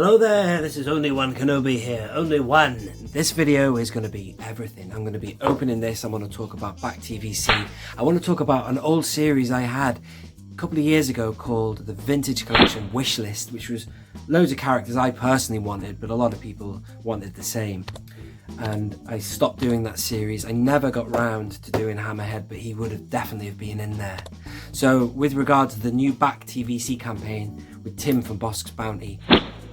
Hello there, this is Only One Kenobi here, Only One. This video is going to be everything. I'm going to be opening this, I want to talk about back TVC. I want to talk about an old series I had a couple of years ago called the Vintage Collection Wishlist, which was loads of characters I personally wanted, but a lot of people wanted the same. And I stopped doing that series. I never got round to doing Hammerhead, but he would have definitely have been in there. So with regard to the new back TVC campaign with Tim from Bosk's Bounty,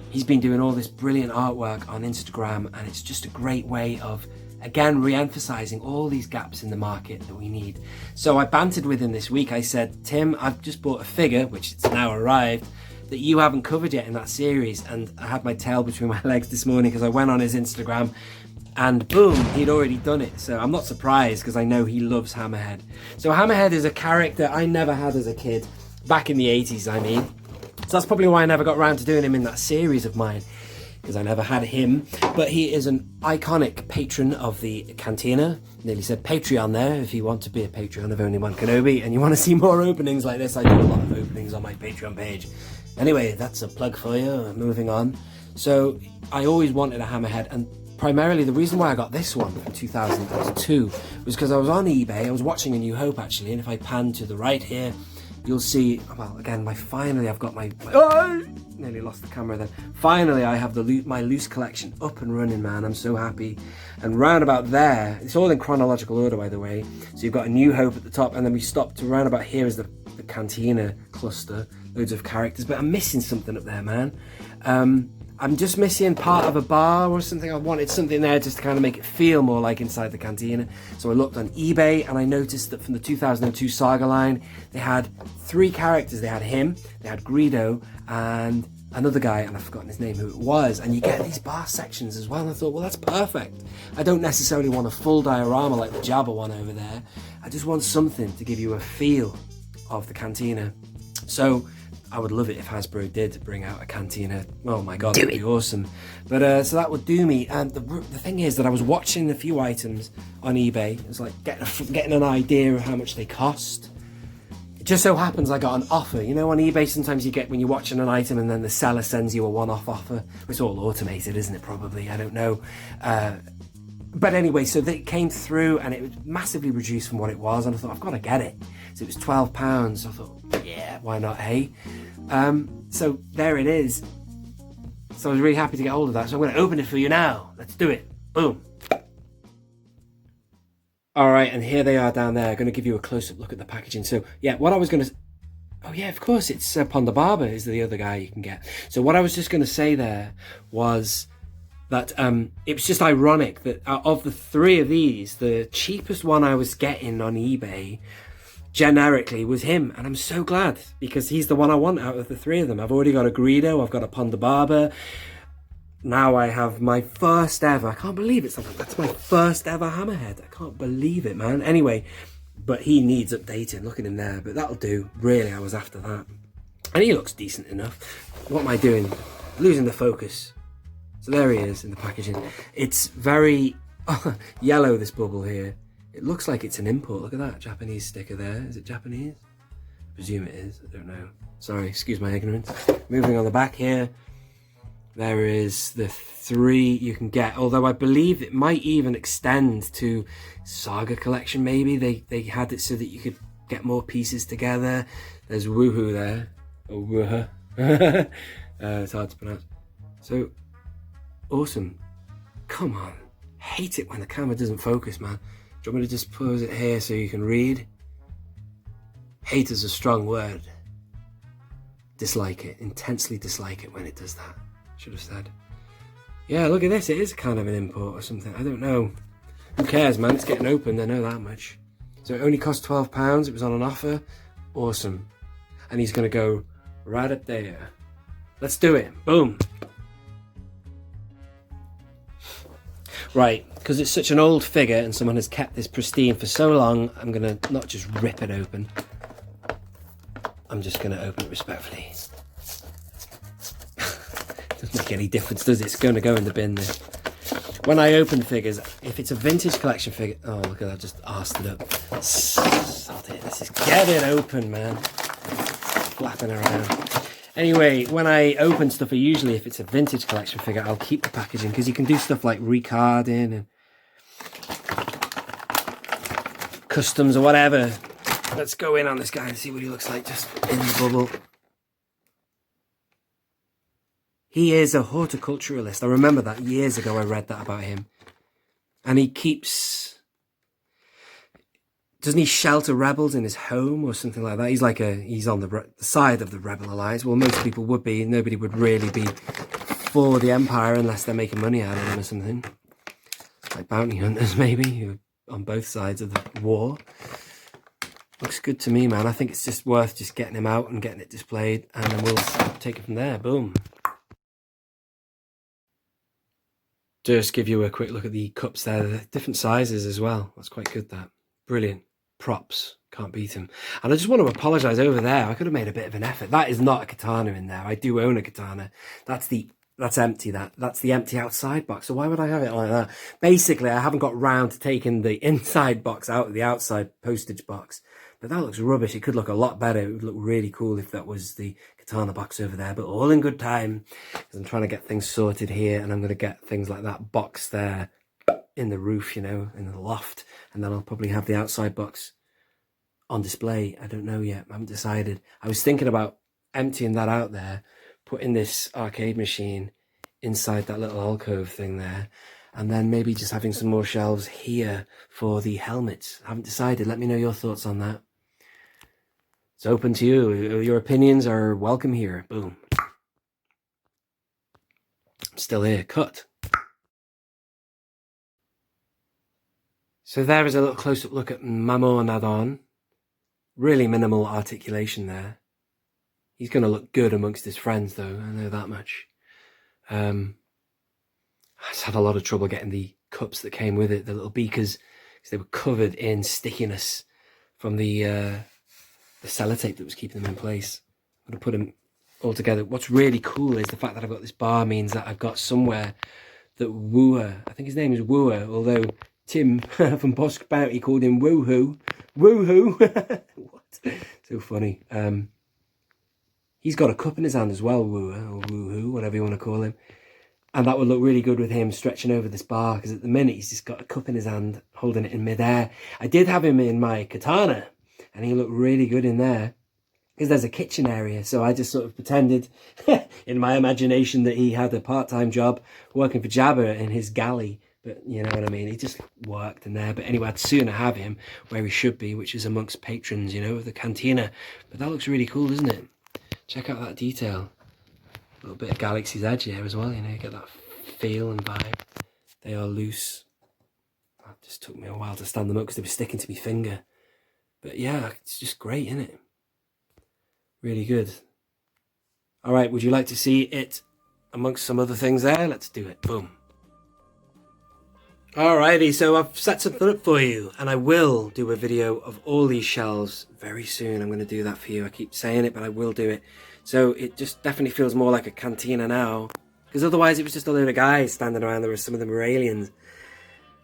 he's been doing all this brilliant artwork on Instagram, and it's just a great way of, again, re-emphasizing all these gaps in the market that we need. So I bantered with him this week. I said, Tim, I've just bought a figure, which it's now arrived, that you haven't covered yet in that series. And I had my tail between my legs this morning because I went on his Instagram and boom, he'd already done it. So I'm not surprised because I know he loves Hammerhead. So Hammerhead is a character I never had as a kid, back in the 80s, I mean. So that's probably why I never got around to doing him in that series of mine, because I never had him. But he is an iconic patron of the Cantina. Nearly said Patreon there, if you want to be a Patreon of Only One Kenobi and you want to see more openings like this. I do a lot of openings on my Patreon page. Anyway, that's a plug for you. Moving on. So I always wanted a Hammerhead, and primarily the reason why I got this one in 2002 was because I was on eBay. I was watching A New Hope actually, and if I pan to the right here, you'll see, well, again, finally I've got my oh, nearly lost the camera then. Finally I have my loose collection up and running, man. I'm so happy. And round about there, it's all in chronological order, by the way. So you've got A New Hope at the top, and then we stopped to round about here is the Cantina cluster, loads of characters, but I'm missing something up there, man. I'm just missing part of a bar or something. I wanted something there just to kind of make it feel more like inside the Cantina. So I looked on eBay and I noticed that from the 2002 Saga line, they had 3 characters. They had him, they had Greedo, and another guy, and I've forgotten his name, who it was. And you get these bar sections as well. And I thought, well, that's perfect. I don't necessarily want a full diorama like the Jabba one over there. I just want something to give you a feel of the Cantina. So I would love it if Hasbro did bring out a Cantina. Oh my god, that'd be awesome. But so that would do me. And the thing is that I was watching a few items on eBay. It was like getting an idea of how much they cost. It just so happens I got an offer. You know, on eBay sometimes you get when you're watching an item and then the seller sends you a one-off offer. It's all automated, isn't it? Probably, I don't know. But anyway, so they came through and it was massively reduced from what it was, and I thought, I've got to get it. So it was £12. So I thought, yeah, why not, hey? So there it is. So I was really happy to get hold of that. So I'm going to open it for you now. Let's do it. Boom. All right, and here they are down there. I'm going to give you a close-up look at the packaging. So yeah, what I was going to... Oh yeah, of course, it's Ponda Barber is the other guy you can get. So what I was just going to say there was that it was just ironic that out of the 3 of these, the cheapest one I was getting on eBay generically was him, and I'm so glad because he's the one I want out of the 3 of them. I've already got a Greedo, I've got a Ponda Barber. Now I have my first ever, I can't believe it, that's my first ever Hammerhead. I can't believe it, man. Anyway, but he needs updating, look at him there, but that'll do. Really, I was after that. And he looks decent enough. What am I doing? Losing the focus. So there he is in the packaging. It's very yellow, this bubble here. It looks like it's an import. Look at that Japanese sticker there. Is it Japanese? I presume it is. I don't know. Sorry, excuse my ignorance. Moving on the back here, there is the 3 you can get. Although I believe it might even extend to Saga collection. Maybe they had it so that you could get more pieces together. There's Woohoo there, or Wooha. It's hard to pronounce. So awesome. Come on. Hate it when the camera doesn't focus, man. Do you want me to just pause it here so you can read? Hate is a strong word. Dislike it. Intensely dislike it when it does that. Should have said. Yeah, look at this. It is kind of an import or something. I don't know. Who cares, man? It's getting opened. I know that much. So it only cost £12. It was on an offer. Awesome. And he's going to go right up there. Let's do it. Boom. Right, because it's such an old figure and someone has kept this pristine for so long, I'm going to not just rip it open. I'm just going to open it respectfully. Doesn't make any difference, does it? It's going to go in the bin there. When I open figures, if it's a vintage collection figure... Oh, look at that, just arsed it up. Sod it, let's just get it open, man. Flapping around. Anyway, when I open stuff, usually if it's a vintage collection figure, I'll keep the packaging because you can do stuff like recarding and customs or whatever. Let's go in on this guy and see what he looks like just in the bubble. He is a horticulturalist. I remember that years ago I read that about him. And he keeps... Doesn't he shelter rebels in his home or something like that? He's on the side of the Rebel Alliance. Well, most people would be. Nobody would really be for the Empire unless they're making money out of them or something. Like bounty hunters, maybe, who are on both sides of the war. Looks good to me, man. I think it's just worth just getting him out and getting it displayed, and then we'll take it from there. Boom. Just give you a quick look at the cups there. They're different sizes as well. That's quite good, that. Brilliant. Props. Can't beat them. And I just want to apologise over there. I could have made a bit of an effort. That is not a katana in there. I do own a katana. That's empty. That's the empty outside box. So why would I have it like that? Basically, I haven't got round to taking the inside box out of the outside postage box. But that looks rubbish. It could look a lot better. It would look really cool if that was the katana box over there. But all in good time, because I'm trying to get things sorted here, and I'm going to get things like that box there in the roof, you know, in the loft. And then I'll probably have the outside box on display. I don't know yet. I haven't decided. I was thinking about emptying that out there, putting this arcade machine inside that little alcove thing there, and then maybe just having some more shelves here for the helmets. I haven't decided. Let me know your thoughts on that. It's open to you. Your opinions are welcome here. Boom. I'm still here. Cut. So there is a little close-up look at Momaw Nadon. Really minimal articulation there. He's going to look good amongst his friends, though. I know that much. I just had a lot of trouble getting the cups that came with it, the little beakers, because they were covered in stickiness from the sellotape that was keeping them in place. I'm going to put them all together. What's really cool is the fact that I've got this bar means that I've got somewhere that Wooer, I think his name is Wooer, although Tim from Bosk Bounty called him Woohoo. Woohoo! What? So funny. He's got a cup in his hand as well, Wooer, or Woohoo, whatever you want to call him. And that would look really good with him stretching over this bar, because at the minute he's just got a cup in his hand, holding it in midair. I did have him in my katana, and he looked really good in there, because there's a kitchen area. So I just sort of pretended in my imagination that he had a part-time job working for Jabba in his galley. But you know what I mean? He just worked in there. But anyway, I'd sooner have him where he should be, which is amongst patrons, you know, of the Cantina. But that looks really cool, doesn't it? Check out that detail. A little bit of Galaxy's Edge here as well, you know, you get that feel and vibe. They are loose. That just took me a while to stand them up because they were sticking to my finger. But yeah, it's just great, isn't it? Really good. All right, would you like to see it amongst some other things there? Let's do it. Boom. Alrighty, so I've set something up for you, and I will do a video of all these shelves very soon. I'm going to do that for you. I keep saying it, but I will do it. So it just definitely feels more like a cantina now, because otherwise it was just a load of guys standing around. There were some of them were aliens,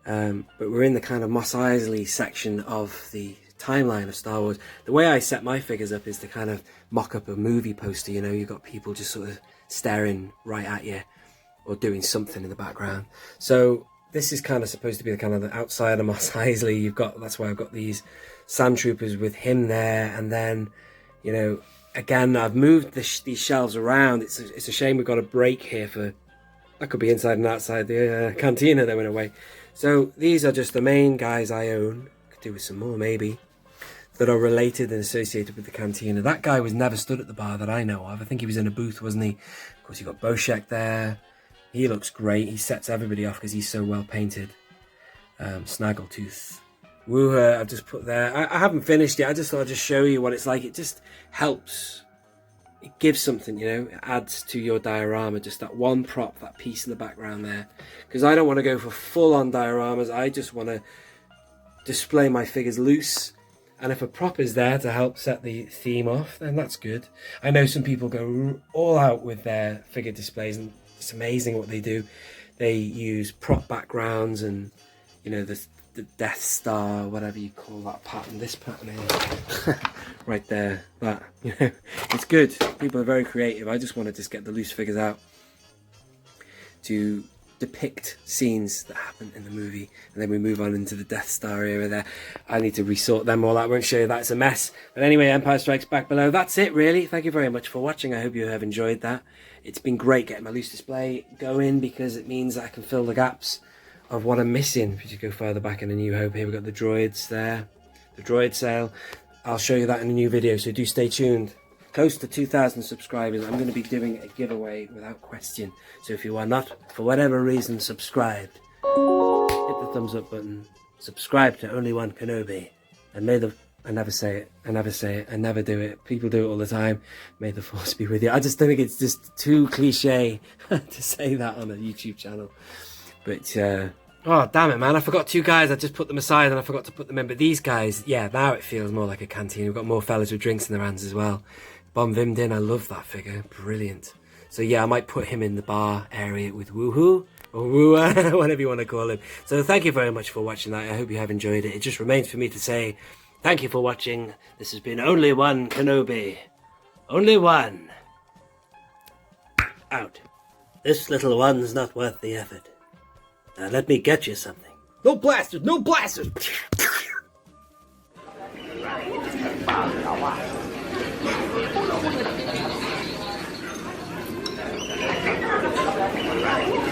but we're in the kind of Mos Eisley section of the timeline of Star Wars. The way I set my figures up is to kind of mock up a movie poster. You know, you've got people just sort of staring right at you or doing something in the background. So this is kind of supposed to be the kind of the outside of Mos Eisley. You've got, that's why I've got these sand troopers with him there, and then, you know, again, I've moved these shelves around. It's a shame we've got a break here for, that could be inside and outside the cantina though in a way. So these are just the main guys I own. Could do with some more maybe, that are related and associated with the cantina. That guy was never stood at the bar that I know of. I think he was in a booth, wasn't he? Of course, you got Boshek there. He looks great. He sets everybody off because he's so well painted. Snaggletooth. Wooher, I've just put there. I haven't finished it. I just thought I'd just show you what it's like. It just helps. It gives something, you know. It adds to your diorama. Just that one prop, that piece in the background there. Because I don't want to go for full-on dioramas. I just want to display my figures loose. And if a prop is there to help set the theme off, then that's good. I know some people go all out with their figure displays, and it's amazing what they do. They use prop backgrounds and, you know, the the Death Star, whatever you call that pattern. This pattern here, right there. That, you know, it's good. People are very creative. I just want to just get the loose figures out to depict scenes that happen in the movie, and then we move on into the Death Star era there. I need to resort them all. I won't show you that, it's a mess. But anyway, Empire Strikes Back below. That's it really. Thank you very much for watching. I hope you have enjoyed that. It's been great getting my loose display going, because it means that I can fill the gaps of what I'm missing. If you go further back in A New Hope, here we've got the droids there, the droid sale. I'll show you that in a new video, so do stay tuned. Close to 2,000 subscribers, I'm going to be doing a giveaway without question. So if you are not, for whatever reason, subscribed, hit the thumbs up button, subscribe to Only One Kenobi, and may the... I never say it, I never say it, I never do it. People do it all the time. May the force be with you. I just think it's just too cliche to say that on a YouTube channel. But, oh, damn it, man. I forgot two guys. I just put them aside and I forgot to put them in. But these guys, yeah, now it feels more like a canteen. We've got more fellas with drinks in their hands as well. Bon Vimdin, I love that figure. Brilliant. So, yeah, I might put him in the bar area with Woohoo, or Woo, whatever you want to call him. So, thank you very much for watching that. I hope you have enjoyed it. It just remains for me to say thank you for watching. This has been Only One Kenobi. Only one. Out. This little one's not worth the effort. Now let me get you something. No blasters! No blasters! Right.